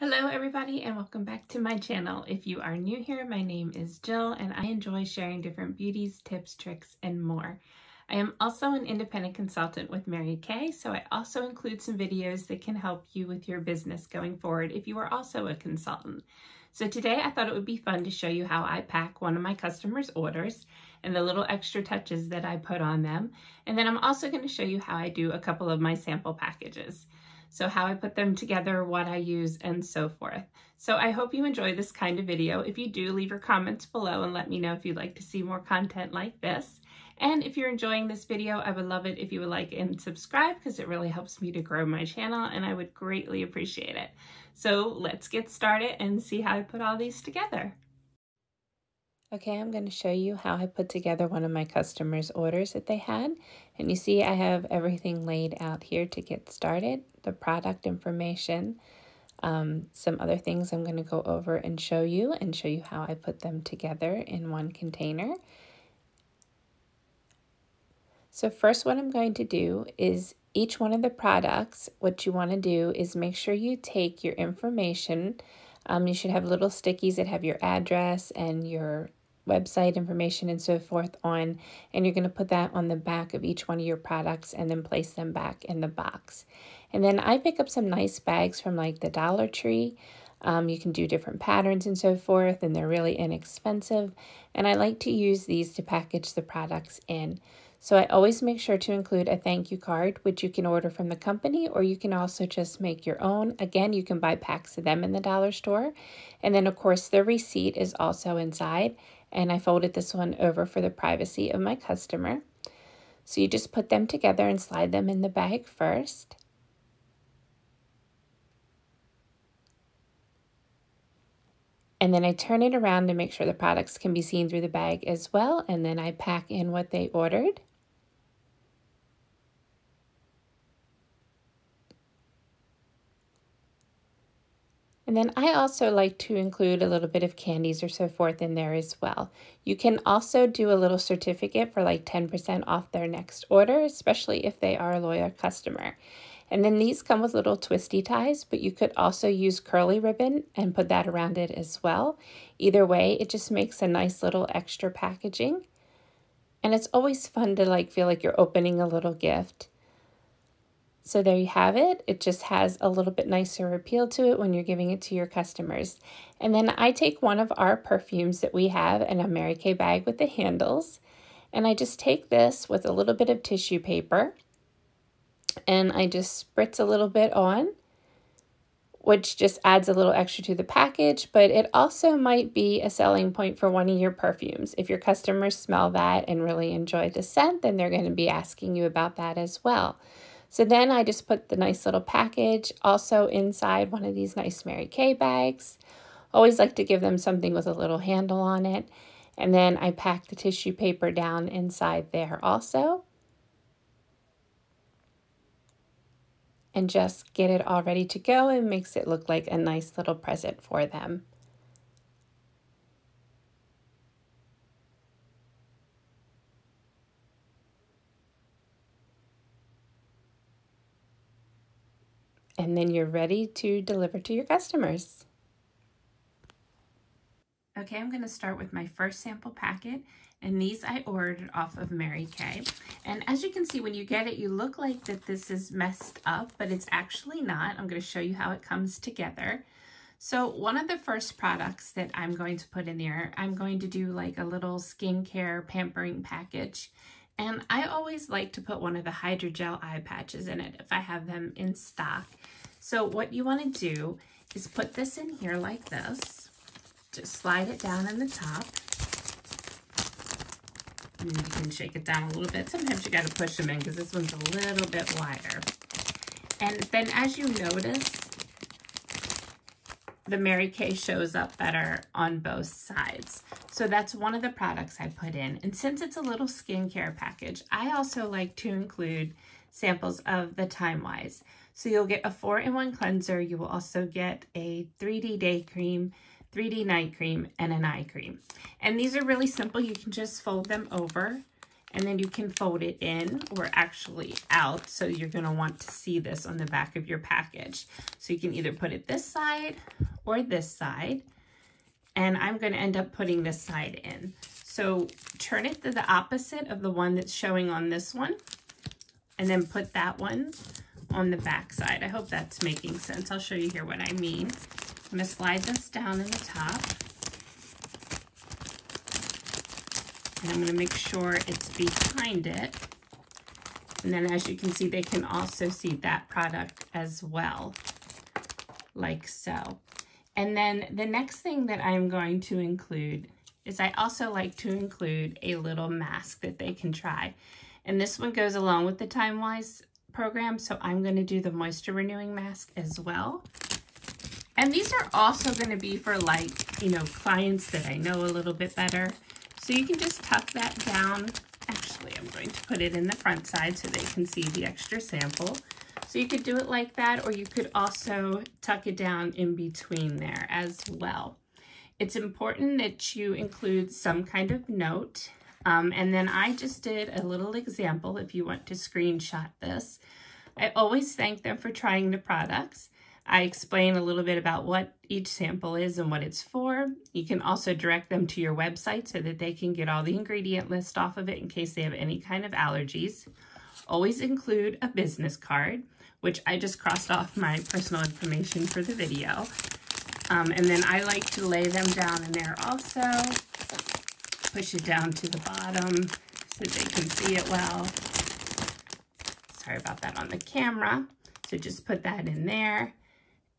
Hello everybody and welcome back to my channel. If you are new here, my name is Jill and I enjoy sharing different beauties, tips, tricks, and more. I am also an independent consultant with Mary Kay, so I also include some videos that can help you with your business going forward if you are also a consultant. So today I thought it would be fun to show you how I pack one of my customers' orders and the little extra touches that I put on them. And then I'm also going to show you how I do a couple of my sample packages. So how I put them together, what I use, and so forth. So I hope you enjoy this kind of video. If you do, leave your comments below and let me know if you'd like to see more content like this. And if you're enjoying this video, I would love it if you would like and subscribe because it really helps me to grow my channel and I would greatly appreciate it. So let's get started and see how I put all these together. Okay, I'm going to show you how I put together one of my customers' orders that they had. And you see I have everything laid out here to get started. The product information, some other things I'm going to go over and show you how I put them together in one container. So first what I'm going to do is each one of the products, what you want to do is make sure you take your information. You should have little stickies that have your address and your website information and so forth on, and you're going to put that on the back of each one of your products and then place them back in the box. And then I pick up some nice bags from like the Dollar Tree. You can do different patterns and so forth, and they're really inexpensive. And I like to use these to package the products in. So I always make sure to include a thank you card, which you can order from the company, or you can also just make your own. Again, you can buy packs of them in the dollar store. And then of course the receipt is also inside. And I folded this one over for the privacy of my customer. So you just put them together and slide them in the bag first. And then I turn it around to make sure the products can be seen through the bag as well. And then I pack in what they ordered. And then I also like to include a little bit of candies or so forth in there as well. You can also do a little certificate for like 10% off their next order, especially if they are a loyal customer. And then these come with little twisty ties, but you could also use curly ribbon and put that around it as well. Either way, it just makes a nice little extra packaging. And it's always fun to like feel like you're opening a little gift. So there you have it. It just has a little bit nicer appeal to it when you're giving it to your customers. And then I take one of our perfumes that we have in a Mary Kay bag with the handles. And I just take this with a little bit of tissue paper. And I just spritz a little bit on, which just adds a little extra to the package. But it also might be a selling point for one of your perfumes. If your customers smell that and really enjoy the scent, then they're going to be asking you about that as well. So then I just put the nice little package also inside one of these nice Mary Kay bags. Always like to give them something with a little handle on it. And then I pack the tissue paper down inside there also. And just get it all ready to go and makes it look like a nice little present for them. And then you're ready to deliver to your customers. Okay, I'm going to start with my first sample packet, and these I ordered off of Mary Kay. And as you can see, when you get it, you look like that this is messed up, but it's actually not. I'm going to show you how it comes together. So one of the first products that I'm going to put in there, I'm going to do like a little skincare pampering package. And I always like to put one of the hydrogel eye patches in it if I have them in stock. So what you want to do is put this in here like this. Just slide it down in the top. And you can shake it down a little bit. Sometimes you got to push them in because this one's a little bit wider. And then as you notice, the Mary Kay shows up better on both sides. So that's one of the products I put in. And since it's a little skincare package, I also like to include samples of the Time Wise. So you'll get a 4-in-1 cleanser. You will also get a 3D day cream, 3D night cream, and an eye cream. And these are really simple. You can just fold them over and then you can fold it in or actually out. So you're going to want to see this on the back of your package. So you can either put it this side or this side. And I'm going to end up putting this side in. So turn it to the opposite of the one that's showing on this one, and then put that one on the back side. I hope that's making sense. I'll show you here what I mean. I'm going to slide this down in the top. And I'm going to make sure it's behind it. And then as you can see, they can also see that product as well, like so. And then the next thing that I'm going to include is I also like to include a little mask that they can try. And this one goes along with the TimeWise program, so I'm going to do the moisture renewing mask as well. And these are also going to be for, like, you know, clients that I know a little bit better. So you can just tuck that down. Actually, I'm going to put it in the front side so they can see the extra sample. So you could do it like that, or you could also tuck it down in between there as well. It's important that you include some kind of note. And then I just did a little example if you want to screenshot this. I always thank them for trying the products. I explain a little bit about what each sample is and what it's for. You can also direct them to your website so that they can get all the ingredient list off of it in case they have any kind of allergies. Always include a business card, which I just crossed off my personal information for the video. And then I like to lay them down in there also. Push it down to the bottom so they can see it well. Sorry about that on the camera. So just put that in there.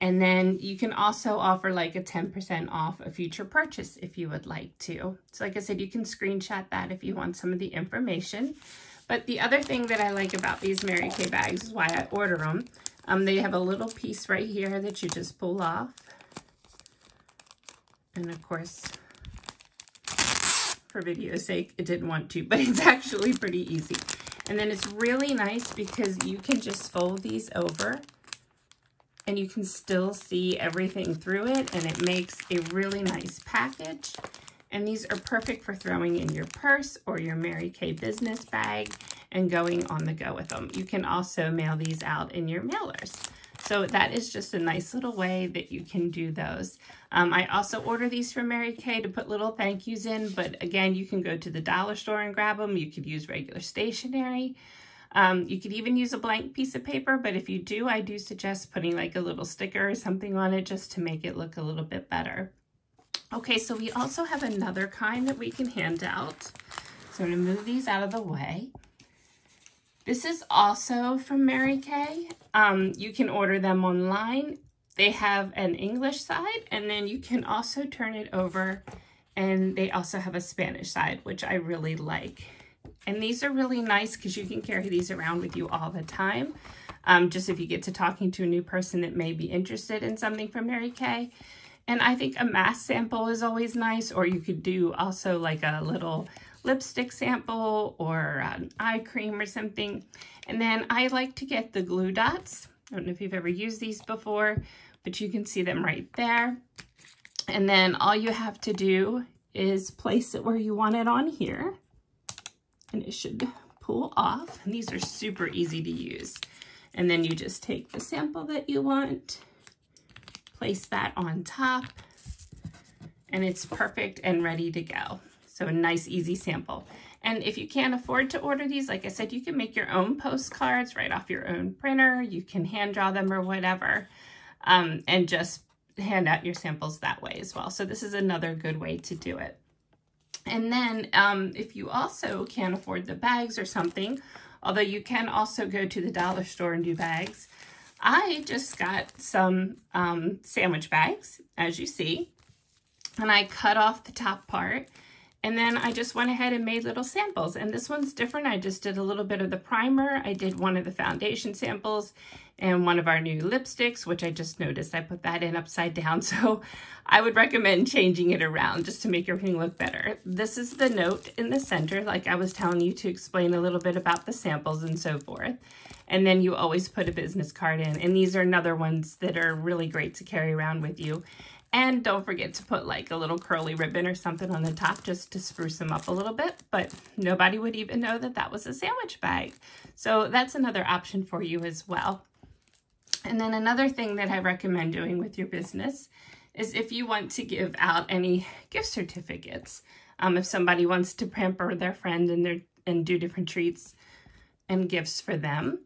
And then you can also offer like a 10% off a future purchase if you would like to. So like I said, you can screenshot that if you want some of the information. But the other thing that I like about these Mary Kay bags is why I order them. They have a little piece right here that you just pull off. And of course, for video's sake, it didn't want to, but it's actually pretty easy. And then it's really nice because you can just fold these over and you can still see everything through it, and it makes a really nice package. And these are perfect for throwing in your purse or your Mary Kay business bag and going on the go with them. You can also mail these out in your mailers. So that is just a nice little way that you can do those. I also order these from Mary Kay to put little thank yous in, but again, you can go to the dollar store and grab them. You could use regular stationery. You could even use a blank piece of paper, but if you do, I do suggest putting like a little sticker or something on it just to make it look a little bit better. Okay, so we also have another kind that we can hand out. So I'm going to move these out of the way. This is also from Mary Kay. You can order them online. They have an English side, and then you can also turn it over, and they also have a Spanish side, which I really like. And these are really nice because you can carry these around with you all the time. Just if you get to talking to a new person that may be interested in something from Mary Kay. And I think a mask sample is always nice, or you could do also like a little lipstick sample or an eye cream or something. And then I like to get the glue dots. I don't know if you've ever used these before, but you can see them right there. And then all you have to do is place it where you want it on here, and it should pull off. And these are super easy to use. And then you just take the sample that you want, place that on top, and it's perfect and ready to go. So a nice, easy sample. And if you can't afford to order these, like I said, you can make your own postcards right off your own printer. You can hand draw them or whatever, and just hand out your samples that way as well. So this is another good way to do it. And then if you also can't afford the bags or something, although you can also go to the dollar store and do bags, I just got some sandwich bags, as you see, and I cut off the top part. And then I just went ahead and made little samples. And this one's different. I just did a little bit of the primer. I did one of the foundation samples and one of our new lipsticks, which I just noticed I put that in upside down. So I would recommend changing it around just to make everything look better. This is the note in the center, like I was telling you, to explain a little bit about the samples and so forth. And then you always put a business card in. And these are another ones that are really great to carry around with you. And don't forget to put like a little curly ribbon or something on the top just to spruce them up a little bit, but nobody would even know that that was a sandwich bag. So that's another option for you as well. And then another thing that I recommend doing with your business is if you want to give out any gift certificates. If somebody wants to pamper their friend and do different treats and gifts for them.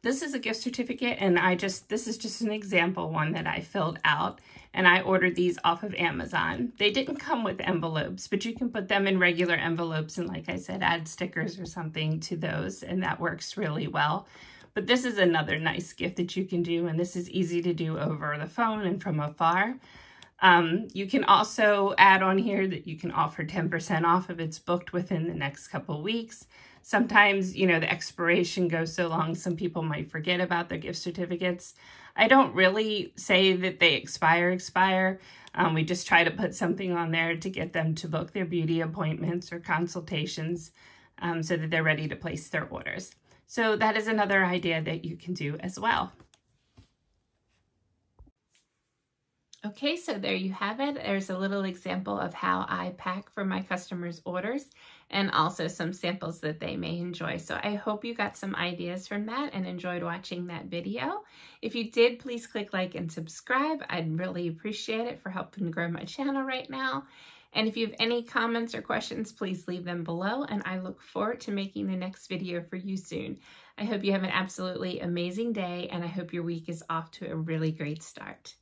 This is a gift certificate, and this is just an example one that I filled out, and I ordered these off of Amazon. They didn't come with envelopes, but you can put them in regular envelopes and, like I said, add stickers or something to those, and that works really well. But this is another nice gift that you can do, and this is easy to do over the phone and from afar. You can also add on here that you can offer 10% off if it's booked within the next couple weeks. Sometimes, you know, the expiration goes so long, some people might forget about their gift certificates. I don't really say that they expire. We just try to put something on there to get them to book their beauty appointments or consultations so that they're ready to place their orders. So that is another idea that you can do as well. Okay, so there you have it. There's a little example of how I pack for my customers' orders and also some samples that they may enjoy. So I hope you got some ideas from that and enjoyed watching that video. If you did, please click like and subscribe. I'd really appreciate it for helping grow my channel right now. And if you have any comments or questions, please leave them below, and I look forward to making the next video for you soon. I hope you have an absolutely amazing day, and I hope your week is off to a really great start.